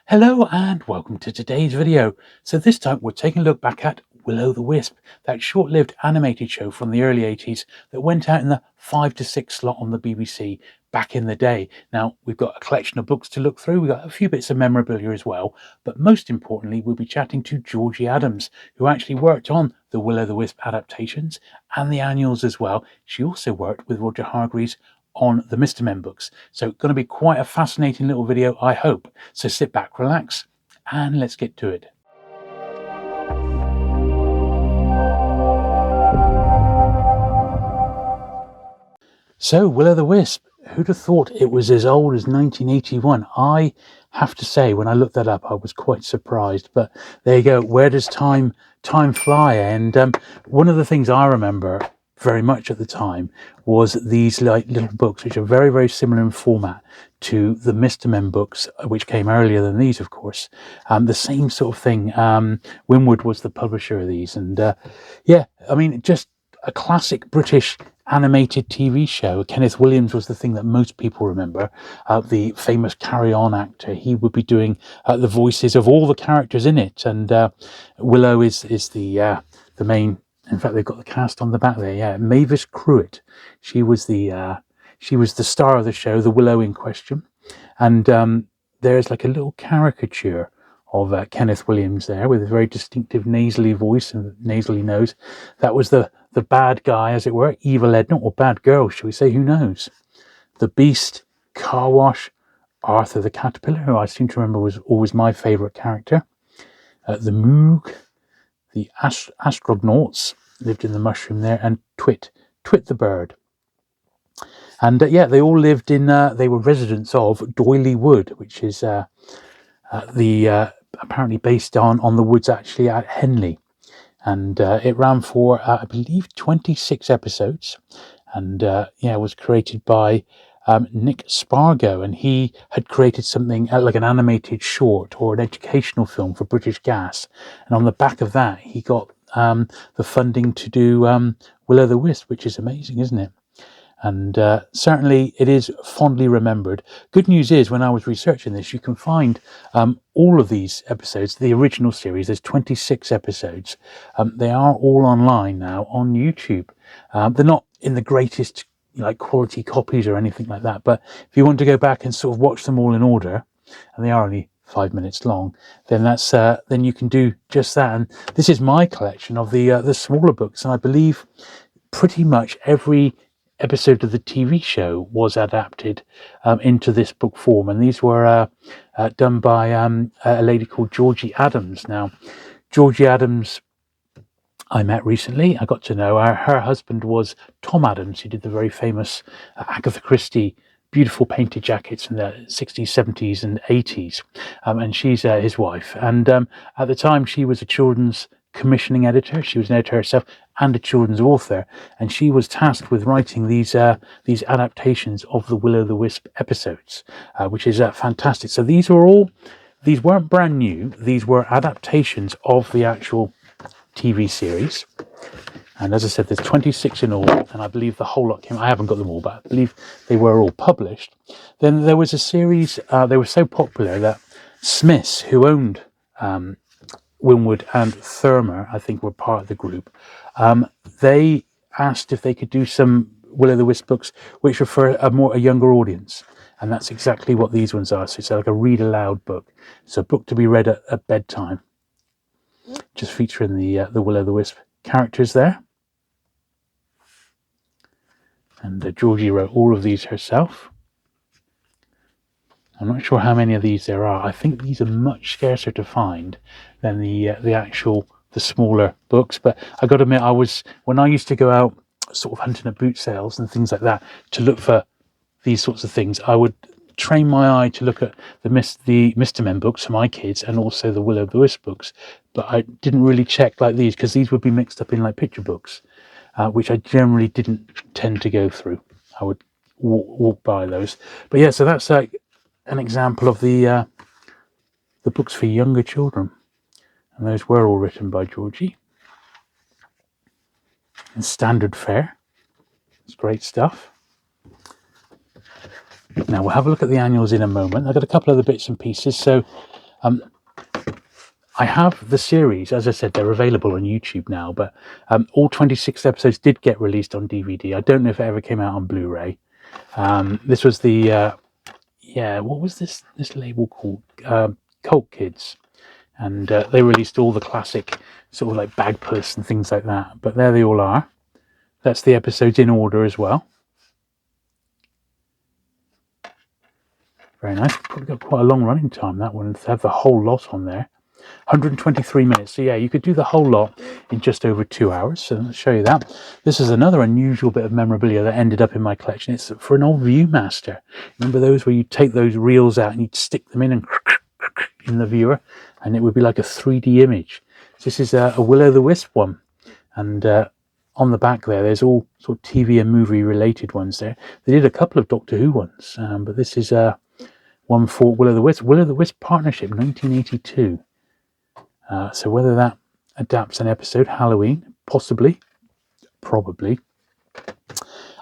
Hello and welcome to today's video. So this time we're taking a look back at Willow the Wisp, that short-lived animated show from the early 80s that went out in the 5 to 6 slot on the BBC back in the day. Now we've got a collection of books to look through, we've got a few bits of memorabilia as well, but most importantly we'll be chatting to Georgie Adams, who actually worked on the Willow the Wisp adaptations and the annuals as well. She also worked with Roger Hargreaves on the Mr. Men books. So going to be quite a fascinating little video, I hope. So sit back, relax, and let's get to it. So Willow the Wisp, who'd have thought it was as old as 1981? I have to say, when I looked that up, I was quite surprised. But there you go. Where does time fly? And one of the things I remember very much at the time was these like little books, which are very, very similar in format to the Mr. Men books, which came earlier than these, of course. The same sort of thing. Winwood was the publisher of these, and yeah, I mean, just a classic British animated TV show. Kenneth Williams was the thing that most people remember. The famous Carry On actor. He would be doing the voices of all the characters in it, and Willow is the main. In fact, they've got the cast on the back there. Yeah, Mavis Cruitt. She was the star of the show, the Willow in question. And there's like a little caricature of Kenneth Williams there with a very distinctive nasally voice and nasally nose. That was the bad guy, as it were, Evil Edna, or bad girl, shall we say? Who knows? The Beast, Car Wash, Arthur the Caterpillar, who I seem to remember was always my favourite character. The Moog, the Astronauts lived in the mushroom there, and Twit the bird. And yeah, they all lived in, they were residents of Doyley Wood, which is apparently based on the woods actually at Henley. And it ran for, I believe, 26 episodes. And yeah, it was created by Nick Spargo, and he had created something like an animated short or an educational film for British Gas. And on the back of that, he got the funding to do Willow the Wisp, which is amazing, isn't it? And certainly it is fondly remembered. Good news is, when I was researching this, you can find all of these episodes, the original series. There's 26 episodes. They are all online now on YouTube. They're not in the greatest quality copies or anything like that, but if you want to go back and sort of watch them all in order, and they are only 5 minutes long, then that's then you can do just that. And this is my collection of the smaller books, and I believe pretty much every episode of the TV show was adapted into this book form, and these were done by a lady called Georgie Adams. Now, Georgie Adams I met recently. I got to know her. Her husband was Tom Adams, who did the very famous Agatha Christie beautiful painted jackets in the 60s, 70s and 80s, and she's his wife. And at the time, she was a children's commissioning editor. She was an editor herself and a children's author, and she was tasked with writing these adaptations of the Willow the Wisp episodes, which is fantastic. So these weren't brand new. These were adaptations of the actual TV series. And as I said, there's 26 in all, and I believe the whole lot came. I haven't got them all, but I believe they were all published. Then there was a series. They were so popular that Smiths, who owned Winwood and Thurmer, I think, were part of the group. They asked if they could do some Willow the Wisp books which were for a younger audience, and that's exactly what these ones are. So it's like a read aloud book. It's a book to be read at bedtime, just featuring the Willow the Wisp characters there. And Georgie wrote all of these herself. I'm not sure how many of these there are. I think these are much scarcer to find than the smaller books. But I got to admit, when I used to go out sort of hunting at boot sales and things like that to look for these sorts of things, I would train my eye to look at the Mr. Men books for my kids and also the Willow the Wisp books. But I didn't really check like these, because these would be mixed up in like picture books, which I generally didn't tend to go through. I would walk by those. But yeah, so that's like an example of the books for younger children, and those were all written by Georgie. And standard fare. It's great stuff. Now we'll have a look at the annuals in a moment. I've got a couple of the bits and pieces. So I have the series, as I said, they're available on YouTube now, but all 26 episodes did get released on DVD. I don't know if it ever came out on Blu-ray. This was the, what was this label called? Cult Kids. And they released all the classic sort of like Bagpuss and things like that. But there they all are. That's the episodes in order as well. Very nice. Probably got quite a long running time, that one, to have the whole lot on there. 123 minutes. So yeah, you could do the whole lot in just over 2 hours. So I'll show you that. This is another unusual bit of memorabilia that ended up in my collection. It's for an old Viewmaster. Remember those where you take those reels out and you'd stick them in the viewer, and it would be like a 3D image. So this is a Willow the Wisp one, and on the back there's all sort of TV and movie related ones there. They did a couple of Doctor Who ones, but this is one for Willow the Wisp partnership 1982. So whether that adapts an episode, Halloween, possibly, probably.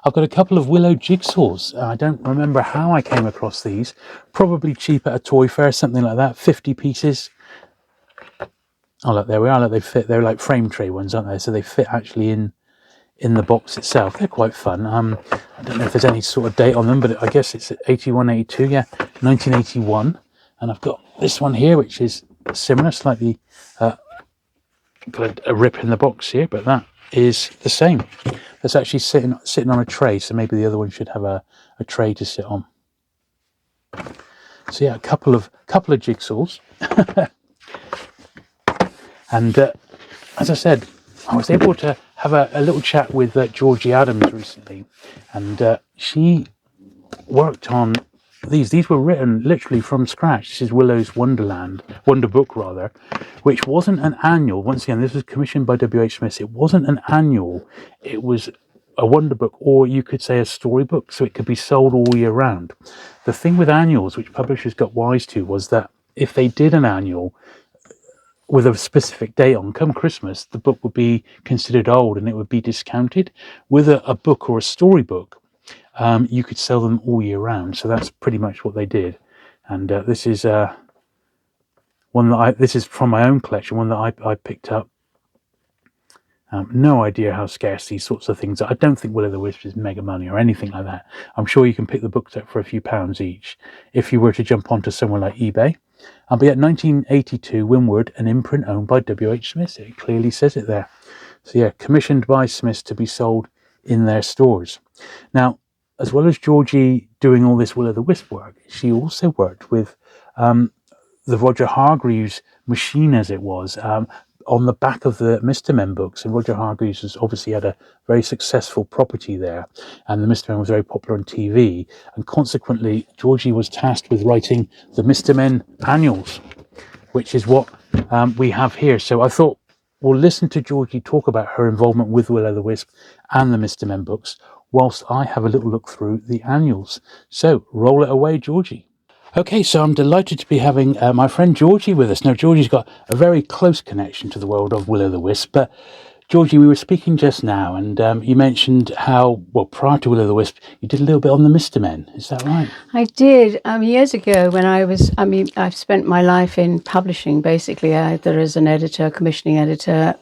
I've got a couple of Willow jigsaws. I don't remember how I came across these. Probably cheap at a toy fair, something like that. 50 pieces. Oh, look, there we are. Look, they fit. They're like frame tray ones, aren't they? So they fit actually in the box itself. They're quite fun. I don't know if there's any sort of date on them, but I guess it's 81, 82. Yeah, 1981. And I've got this one here, which is similar, slightly got a rip in the box here, but that is the same. That's actually sitting on a tray, so maybe the other one should have a tray to sit on. So yeah, a couple of jigsaws. And as I said, I was able to have a little chat with Georgie Adams recently, and she worked on these were written literally from scratch. This is Willow's Wonder Book rather, which wasn't an annual. Once again, this was commissioned by W.H. Smith. It wasn't an annual. It was a Wonder Book, or you could say a storybook, so it could be sold all year round. The thing with annuals, which publishers got wise to, was that if they did an annual with a specific date on, come Christmas, the book would be considered old and it would be discounted. With a book or a storybook, you could sell them all year round. So that's pretty much what they did. And this is one that this is from my own collection, one that I picked up. No idea how scarce these sorts of things are. I don't think Willow the Wisp is mega money or anything like that. I'm sure you can pick the books up for a few pounds each if you were to jump onto somewhere like eBay. But yeah, 1982, Windward, an imprint owned by W.H. Smith. It clearly says it there. So yeah, commissioned by Smith to be sold in their stores. Now, as well as Georgie doing all this Willow the Wisp work, she also worked with the Roger Hargreaves machine, as it was, on the back of the Mr. Men books. And Roger Hargreaves has obviously had a very successful property there, and the Mr. Men was very popular on TV, and consequently Georgie was tasked with writing the Mr. Men annuals, which is what we have here. So I thought we'll listen to Georgie talk about her involvement with Willow the Wisp and the Mr. Men books, whilst I have a little look through the annuals. So roll it away, Georgie. Okay, so I'm delighted to be having my friend Georgie with us. Now, Georgie's got a very close connection to the world of Willow the Wisp, but Georgie, we were speaking just now, and you mentioned how, well, prior to Willow the Wisp, you did a little bit on the Mr. Men. Is that right? I did. Years ago when I've spent my life in publishing, basically, either as an editor, commissioning editor.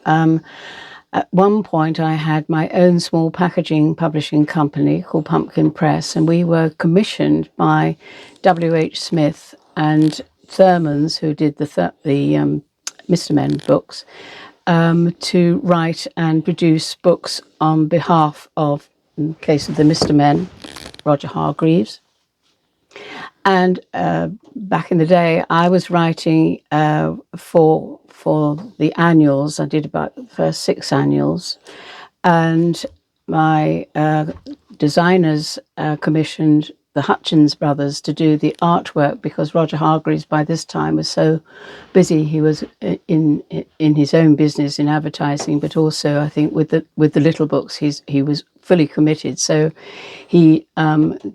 At one point, I had my own small packaging publishing company called Pumpkin Press, and we were commissioned by W.H. Smith and Thurmans, who did the Mr. Men books, to write and produce books on behalf of, in the case of the Mr. Men, Roger Hargreaves. And back in the day, I was writing for the annuals. I did about the first 6 annuals, and my designers commissioned the Hutchins brothers to do the artwork, because Roger Hargreaves by this time was so busy. He was in his own business in advertising, but also I think with the little books he was fully committed. So he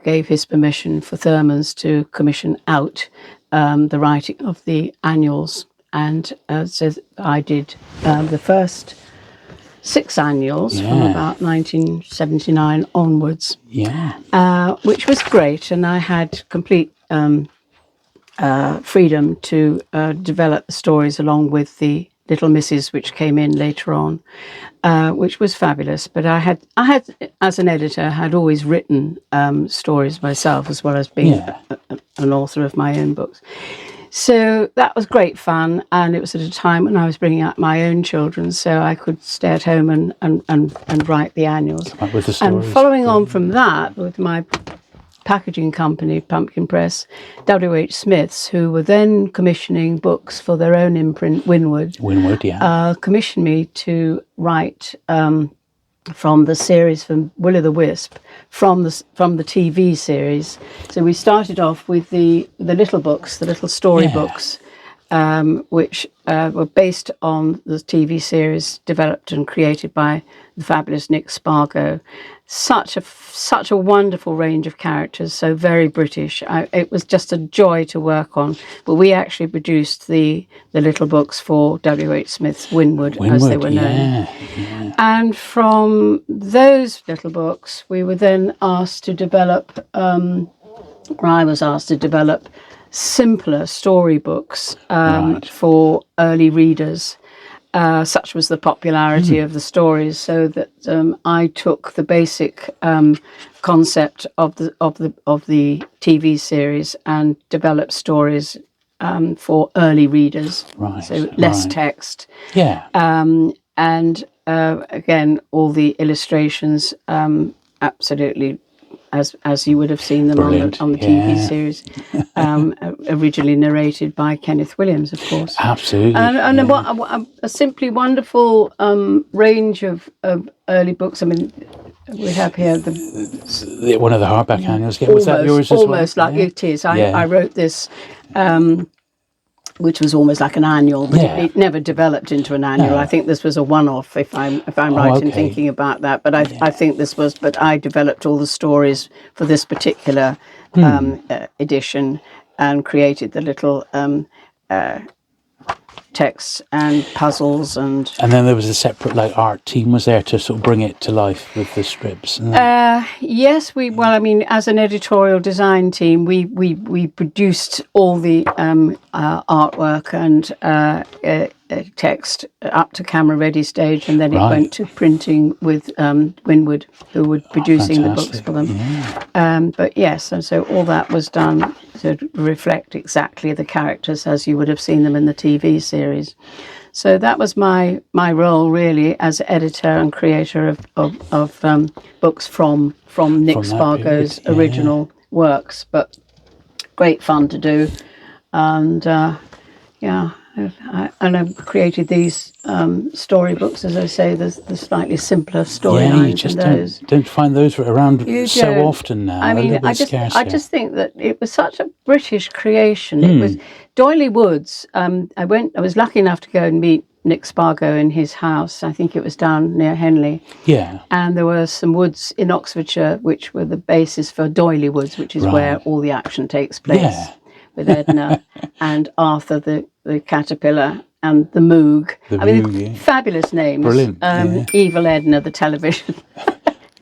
gave his permission for Thurmans to commission out the writing of the annuals, and so I did the first 6 annuals from about 1979 onwards, which was great, and I had complete freedom to develop the stories along with the Little Misses, which came in later on, which was fabulous. But I had, as an editor, had always written stories myself, as well as being an author of my own books. So that was great fun, and it was at a time when I was bringing up my own children, so I could stay at home and write the annuals. With the stories. And following on from that, with my packaging company, Pumpkin Press, W.H. Smiths, who were then commissioning books for their own imprint, Winwood. Commissioned me to write from the series from Willo the Wisp, from the TV series. So we started off with the little books, the little story books, which were based on the TV series developed and created by the fabulous Nick Spargo. Such a wonderful range of characters, so very British. It was just a joy to work on. But we actually produced the little books for W.H. Smith's Winwood, as they were known. And from those little books, we were then asked to develop, I was asked to develop simpler storybooks for early readers. Such was the popularity of the stories, so that I took the basic concept of the TV series and developed stories for early readers. So less text. And again, all the illustrations, absolutely. As you would have seen them on the TV series, originally narrated by Kenneth Williams, of course. Absolutely. And a simply wonderful range of early books. I mean, we have here one of the hardback annuals. Was that yours as well? Almost like it is. I wrote this, which was almost like an annual, but it never developed into an annual. No. I think this was a one-off, if I'm right in thinking about that. But I think this was. But I developed all the stories for this particular edition and created the little texts and puzzles and then there was a separate art team was there to sort of bring it to life with the strips. Yes, as an editorial design team, we produced all the artwork and text up to camera ready stage, and then it went to printing with Winwood, who were producing the books for them. But yes, and so all that was done to reflect exactly the characters as you would have seen them in the TV series. So that was my role really as editor and creator of books from Nick Spargo's original works. But great fun to do, and I created these storybooks, as I say, the slightly simpler storylines. You just don't find those around so often now. I mean, I just think that it was such a British creation. It was Doyley Woods. I was lucky enough to go and meet Nick Spargo in his house. I think it was down near Henley. Yeah. And there were some woods in Oxfordshire which were the basis for Doyley Woods, which is where all the action takes place. Yeah. With Edna and Arthur the caterpillar and the Moog. Fabulous names. Brilliant. Evil Edna, the television.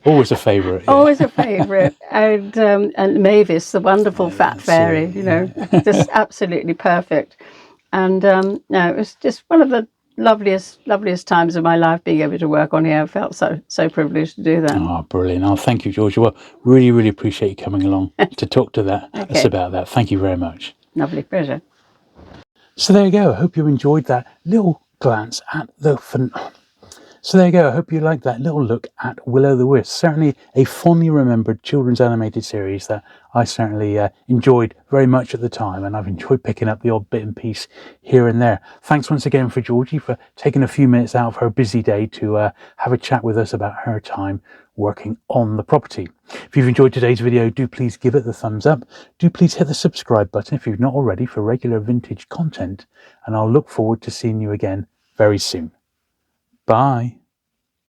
Always a favourite. Yeah. Always a favourite. And Mavis, the wonderful fat fairy, just absolutely perfect. And it was just one of the loveliest times of my life being able to work on here. I felt so privileged to do that. Oh, brilliant. Oh, thank you, Georgie. Well, really, really appreciate you coming along to talk to us about that. Thank you very much. Lovely, pleasure. So there you go. I hope you enjoyed that little glance at So there you go. I hope you liked that little look at Willow the Wisp. Certainly a fondly remembered children's animated series that I certainly enjoyed very much at the time, and I've enjoyed picking up the odd bit and piece here and there. Thanks once again for Georgie for taking a few minutes out of her busy day to have a chat with us about her time working on the property. If you've enjoyed today's video, do please give it the thumbs up. Do please hit the subscribe button if you've not already for regular vintage content, and I'll look forward to seeing you again very soon. Bye.